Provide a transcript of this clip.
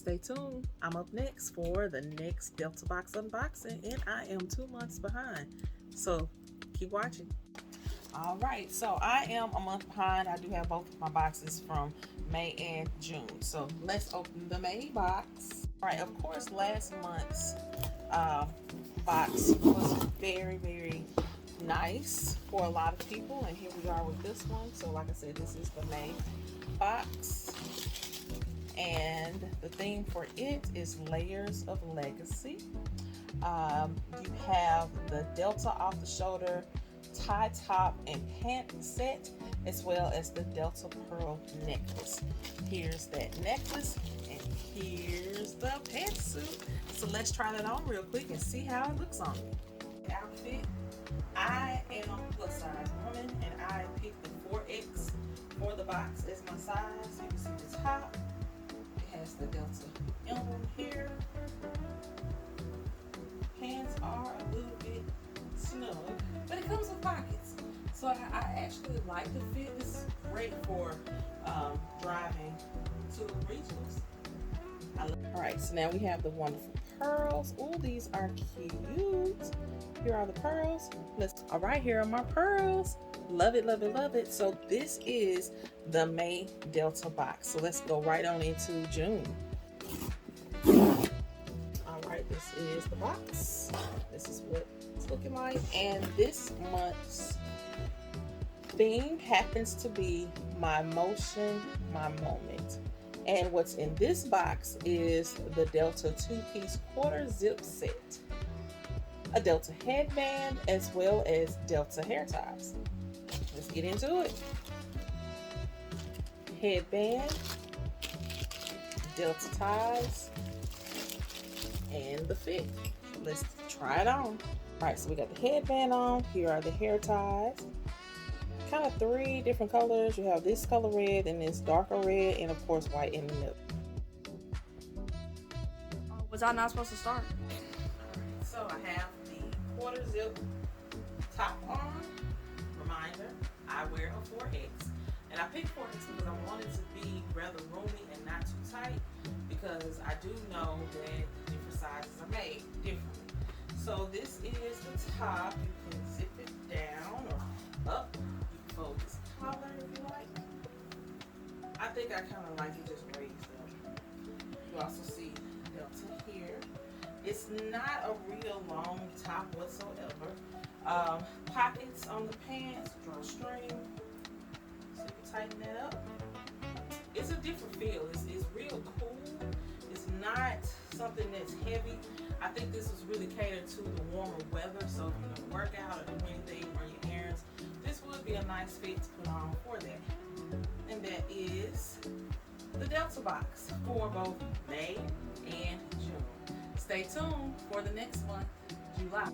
Stay tuned. I'm up next for the next Delta Box unboxing, and I am 2 months behind. So keep watching. All right, so I am a month behind. I do have both of my boxes from May and June. So let's open the May box. All right, of course, last month's box was very, very nice for a lot of people, and here we are with this one. So like I said, this is the May box, and the theme for it is Layers of Legacy. You have the Delta off the shoulder tie top and pant set, as well as the Delta pearl necklace. Here's that necklace, and here's the pantsuit. So let's try that on real quick and see how it looks on me. Outfit. I am a plus size woman, and I picked the 4X for the box as my size. You can see the top. It has the Delta emblem here. Pants are a little bit snug, but it comes with pockets. So I actually like the fit. It's great for driving to regionals. All right, so now we have the wonderful pearls. Oh, these are cute. Here are the pearls. All right, here are my pearls. Love it, love it, love it. So this is the May Delta box. So let's go right on into June. All right, this is the box. This is what it's looking like. And this month's theme happens to be My Motion, My Moment. And what's in this box is the Delta 2-piece quarter zip set, a Delta headband, as well as Delta hair ties. Let's get into it. Headband, Delta ties, and the fit. Let's try it on. All right, so we got the headband on. Here are the hair ties. Kind of 3 different colors. You have this color red, and this darker red, and of course white in the middle. Was I not supposed to start? So I have the quarter zip top on. Reminder, I wear a 4X. And I picked 4X because I wanted to be rather roomy and not too tight, because I do know that different sizes are made differently. So this is the top. You can zip it down or up. You can fold this collar if you like. I think I kind of like it just raised up. You also see Delta here. It's not a real long top whatsoever. Pockets on the pants, drawstring. So you can tighten that up. It's a different feel. It's real cool. It's not something that's heavy. I think this is really catered to the warmer weather. So if you're gonna work out or do anything, run your errands, this would be a nice fit to put on for that. And that is the Delta box for both May and June. Stay tuned for the next one, July.